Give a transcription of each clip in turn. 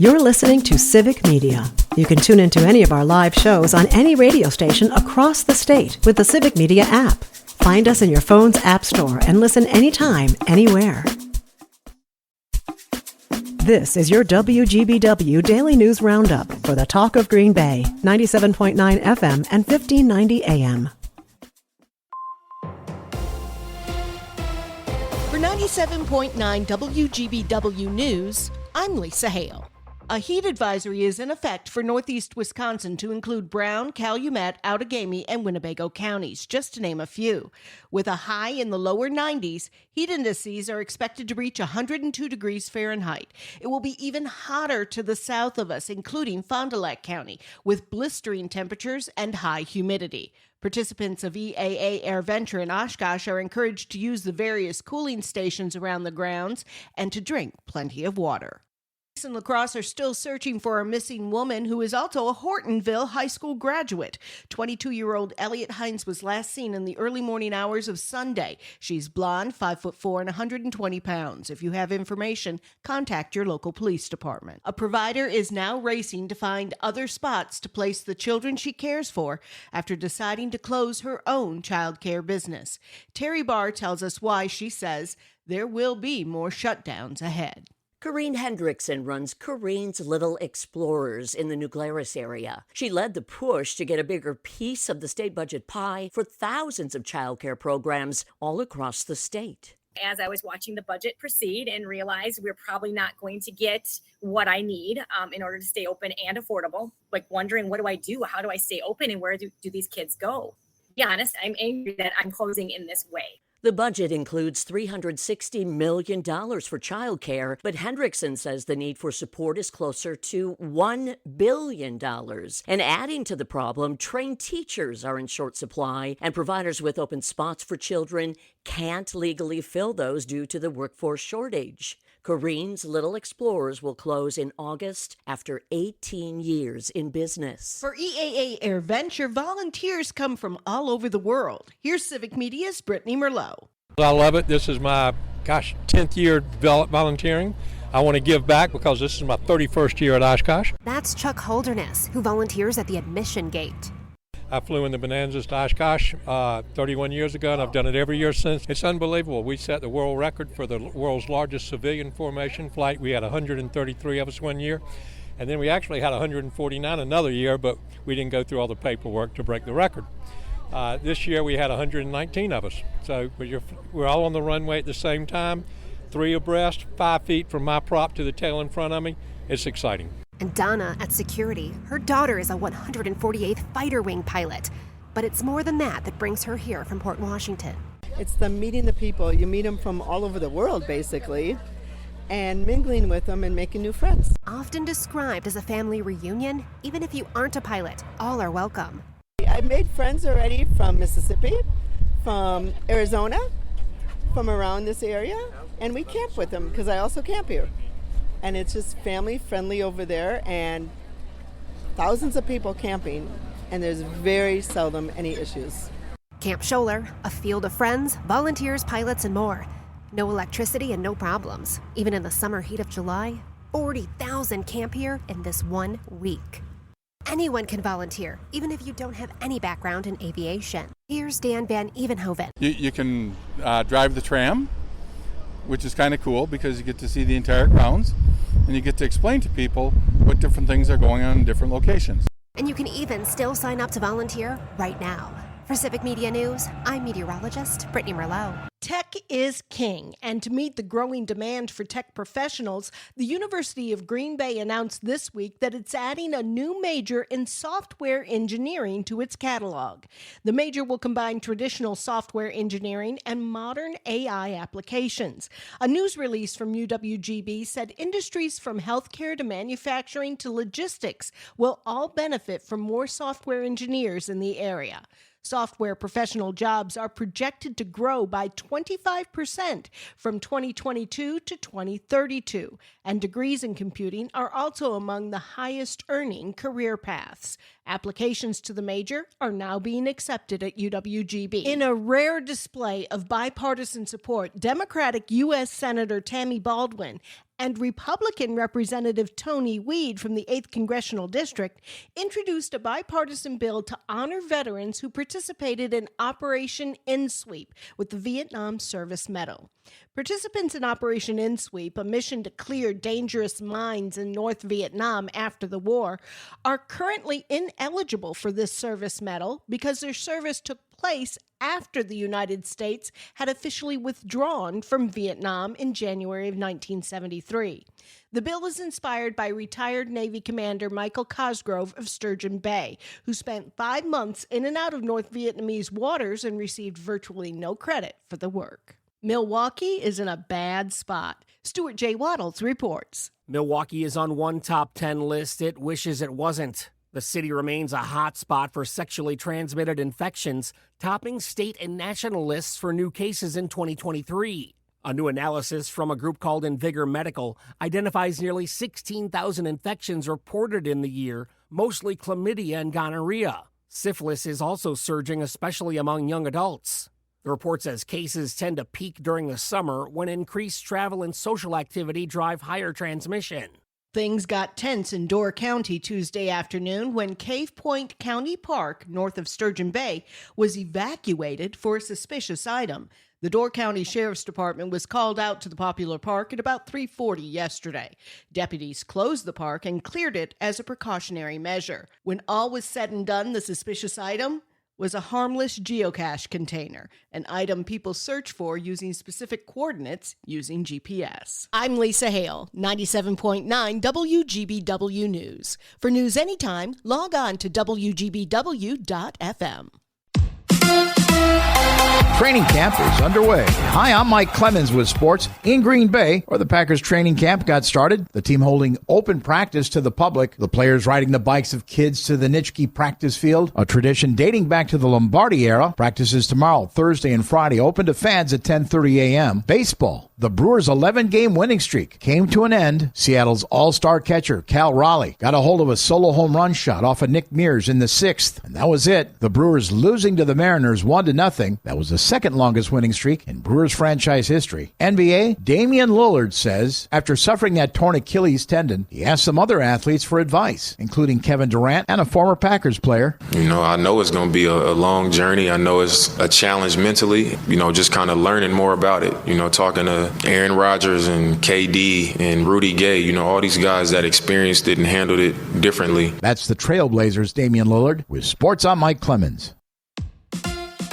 You're listening to Civic Media. You can tune into any of our live shows on any radio station across the state with the Civic Media app. Find us in your phone's app store and listen anytime, anywhere. This is your WGBW Daily News Roundup for the Talk of Green Bay, 97.9 FM and 1590 AM. For 97.9 WGBW News, I'm Lisa Hale. A heat advisory is in effect for northeast Wisconsin to include Brown, Calumet, Outagamie, and Winnebago counties, just to name a few. With a high in the lower 90s, heat indices are expected to reach 102 degrees Fahrenheit. It will be even hotter to the south of us, including Fond du Lac County, with blistering temperatures and high humidity. Participants of EAA AirVenture in Oshkosh are encouraged to use the various cooling stations around the grounds and to drink plenty of water. Police in La Crosse are still searching for a missing woman who is also a Hortonville high school graduate. 22-year-old Elliot Hines was last seen in the early morning hours of Sunday. She's blonde, 5'4" and 120 pounds. If you have information, contact your local police department. A provider is now racing to find other spots to place the children she cares for after deciding to close her own child care business. Terry Barr tells us why she says there will be more shutdowns ahead. Corrine Hendrickson runs Corine's Little Explorers in the New Glarus area. She led the push to get a bigger piece of the state budget pie for thousands of childcare programs all across the state. As I was watching the budget proceed and realized we're probably not going to get what I need in order to stay open and affordable, like wondering, what do I do? How do I stay open and where do these kids go? To be honest, I'm angry that I'm closing in this way. The budget includes $360 million for childcare, but Hendrickson says the need for support is closer to $1 billion. And adding to the problem, trained teachers are in short supply, and providers with open spots for children can't legally fill those due to the workforce shortage. Corine's Little Explorers will close in August after 18 years in business. For EAA AirVenture, volunteers come from all over the world. Here's Civic Media's Brittany Merlot. I love it. This is my, 10th year volunteering. I want to give back because this is my 31st year at Oshkosh. That's Chuck Holderness, who volunteers at the admission gate. I flew in the Bonanzas to Oshkosh 31 years ago, and I've done it every year since. It's unbelievable. We set the world record for the world's largest civilian formation flight. We had 133 of us one year, and then we actually had 149 another year, but we didn't go through all the paperwork to break the record. This year we had 119 of us. So we're all on the runway at the same time, 3 abreast, 5 feet from my prop to the tail in front of me. It's exciting. And Donna at security, her daughter is a 148th Fighter Wing pilot. But it's more than that brings her here from Port Washington. It's the meeting the people. You meet them from all over the world, basically, and mingling with them and making new friends. Often described as a family reunion, even if you aren't a pilot, all are welcome. I've made friends already from Mississippi, from Arizona, from around this area, and we camp with them because I also camp here. And it's just family friendly over there, and thousands of people camping, and there's very seldom any issues. Camp Scholler, a field of friends, volunteers, pilots, and more. No electricity and no problems. Even in the summer heat of July, 40,000 camp here in this 1 week. Anyone can volunteer, even if you don't have any background in aviation. Here's Dan Van Evenhoven. You can drive the tram, which is kind of cool because you get to see the entire grounds and you get to explain to people what different things are going on in different locations. And you can even still sign up to volunteer right now. For Civic Media News, I'm meteorologist Brittany Merlot. Tech is king, and to meet the growing demand for tech professionals, the University of Green Bay announced this week that it's adding a new major in software engineering to its catalog. The major will combine traditional software engineering and modern AI applications. A news release from UWGB said industries from healthcare to manufacturing to logistics will all benefit from more software engineers in the area. Software professional jobs are projected to grow by 25% from 2022 to 2032, and degrees in computing are also among the highest earning career paths. Applications to the major are now being accepted at UWGB. In a rare display of bipartisan support, Democratic U.S. Senator Tammy Baldwin And Republican Representative Tony Weed from the 8th Congressional District introduced a bipartisan bill to honor veterans who participated in Operation Insweep with the Vietnam Service Medal. Participants in Operation Insweep, a mission to clear dangerous mines in North Vietnam after the war, are currently ineligible for this service medal because their service took place after the United States had officially withdrawn from Vietnam in January of 1973. The bill is inspired by retired Navy Commander Michael Cosgrove of Sturgeon Bay, who spent 5 months in and out of North Vietnamese waters and received virtually no credit for the work. Milwaukee is in a bad spot. Stuart J. Waddles reports. Milwaukee is on one top 10 list it wishes it wasn't. The city remains a hot spot for sexually transmitted infections, topping state and national lists for new cases in 2023. A new analysis from a group called Invigor Medical identifies nearly 16,000 infections reported in the year, mostly chlamydia and gonorrhea. Syphilis is also surging, especially among young adults. The report says cases tend to peak during the summer when increased travel and social activity drive higher transmission. Things got tense in Door County Tuesday afternoon when Cave Point County Park, north of Sturgeon Bay, was evacuated for a suspicious item. The Door County Sheriff's Department was called out to the popular park at about 3:40 yesterday. Deputies closed the park and cleared it as a precautionary measure. When all was said and done, the suspicious item was a harmless geocache container, an item people search for using specific coordinates using GPS. I'm Lisa Hale, 97.9 WGBW News. For news anytime, log on to WGBW.FM. Training camp is underway. Hi, I'm Mike Clemens with sports. In Green Bay, where the Packers training camp got started, the team holding open practice to the public, the players riding the bikes of kids to the Nitschke practice field, a tradition dating back to the Lombardi era. Practices tomorrow, Thursday and Friday, open to fans at 10:30 a.m. Baseball. The Brewers' 11-game winning streak came to an end. Seattle's all-star catcher, Cal Raleigh, got a hold of a solo home run shot off of Nick Mears in the 6th, and that was it. The Brewers losing to the Mariners 1-0. That was the second longest winning streak in Brewers franchise history. NBA, Damian Lillard says after suffering that torn Achilles tendon, he asked some other athletes for advice, including Kevin Durant and a former Packers player. I know it's going to be a long journey. I know it's a challenge mentally, just kind of learning more about it. Talking to Aaron Rodgers and KD and Rudy Gay, all these guys that experienced it and handled it differently. That's the Trailblazers' Damian Lillard with Sports on Mike Clemens.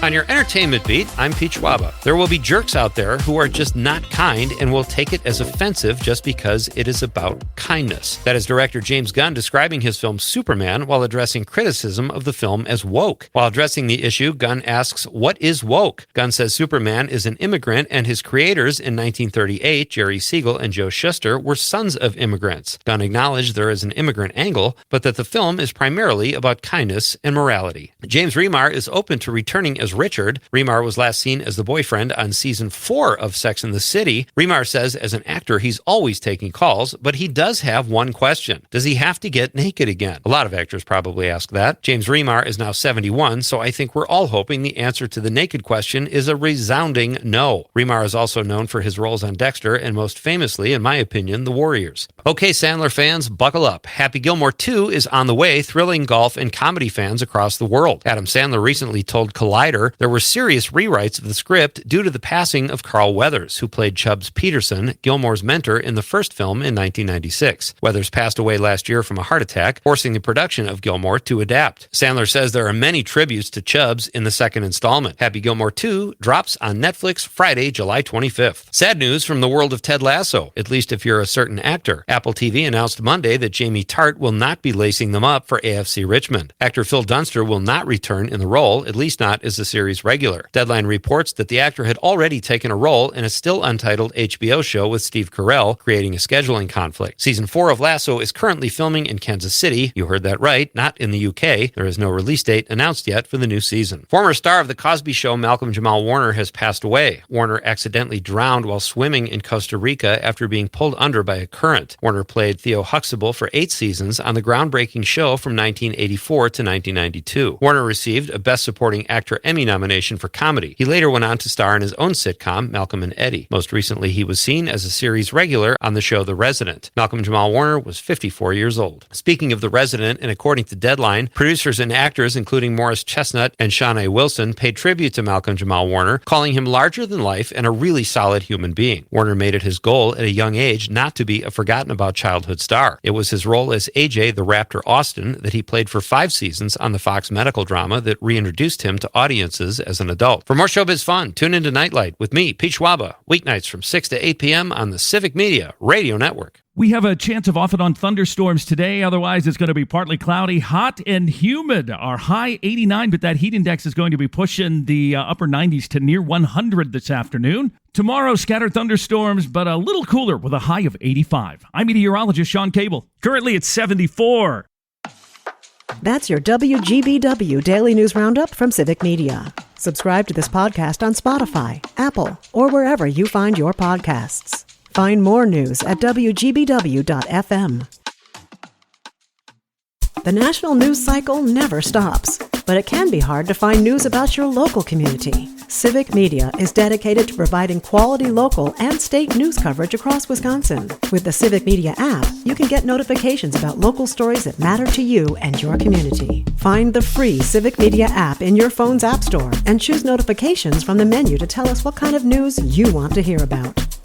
On your entertainment beat, I'm Pete Schwaba. There will be jerks out there who are just not kind and will take it as offensive just because it is about kindness. That is director James Gunn describing his film Superman while addressing criticism of the film as woke. While addressing the issue, Gunn asks, what is woke? Gunn says Superman is an immigrant and his creators in 1938, Jerry Siegel and Joe Shuster, were sons of immigrants. Gunn acknowledged there is an immigrant angle, but that the film is primarily about kindness and morality. James Remar is open to returning as Richard. Remar was last seen as the boyfriend on season 4 of Sex and the City. Remar says as an actor he's always taking calls, but he does have one question. Does he have to get naked again? A lot of actors probably ask that. James Remar is now 71, so I think we're all hoping the answer to the naked question is a resounding no. Remar is also known for his roles on Dexter and most famously, in my opinion, The Warriors. Okay, Sandler fans, buckle up. Happy Gilmore 2 is on the way, thrilling golf and comedy fans across the world. Adam Sandler recently told Collider there were serious rewrites of the script due to the passing of Carl Weathers, who played Chubbs Peterson, Gilmore's mentor in the first film in 1996. Weathers passed away last year from a heart attack, forcing the production of Gilmore to adapt. Sandler says there are many tributes to Chubbs in the second installment. Happy Gilmore 2 drops on Netflix Friday, July 25th. Sad news from the world of Ted Lasso, at least if you're a certain actor. Apple TV announced Monday that Jamie Tart will not be lacing them up for AFC Richmond. Actor Phil Dunster will not return in the role, at least not as the series regular. Deadline reports that the actor had already taken a role in a still untitled HBO show with Steve Carell, creating a scheduling conflict. Season 4 of Lasso is currently filming in Kansas City. You heard that right, not in the UK. There is no release date announced yet for the new season. Former star of The Cosby Show, Malcolm Jamal Warner, has passed away. Warner accidentally drowned while swimming in Costa Rica after being pulled under by a current. Warner played Theo Huxtable for 8 seasons on the groundbreaking show from 1984 to 1992. Warner received a Best Supporting Actor Emmy Emmy nomination for comedy. He later went on to star in his own sitcom, Malcolm and Eddie. Most recently, he was seen as a series regular on the show The Resident. Malcolm Jamal Warner was 54 years old. Speaking of The Resident, and according to Deadline, producers and actors, including Morris Chestnut and Shawnee Wilson, paid tribute to Malcolm Jamal Warner, calling him larger than life and a really solid human being. Warner made it his goal at a young age not to be a forgotten-about childhood star. It was his role as AJ the Raptor Austin that he played for 5 seasons on the Fox medical drama that reintroduced him to audiences as an adult. For more showbiz fun, tune into Nightlight with me, Pete Schwaba, weeknights from 6 to 8 p.m. on the Civic Media Radio Network. We have a chance of off and on thunderstorms today. Otherwise, it's going to be partly cloudy, hot, and humid. Our high 89, but that heat index is going to be pushing the upper 90s to near 100 this afternoon. Tomorrow, scattered thunderstorms, but a little cooler with a high of 85. I'm meteorologist Sean Cable. Currently, it's 74. That's your WGBW Daily News Roundup from Civic Media. Subscribe to this podcast on Spotify, Apple, or wherever you find your podcasts. Find more news at WGBW.FM. The national news cycle never stops, but it can be hard to find news about your local community. Civic Media is dedicated to providing quality local and state news coverage across Wisconsin. With the Civic Media app, you can get notifications about local stories that matter to you and your community. Find the free Civic Media app in your phone's app store and choose notifications from the menu to tell us what kind of news you want to hear about.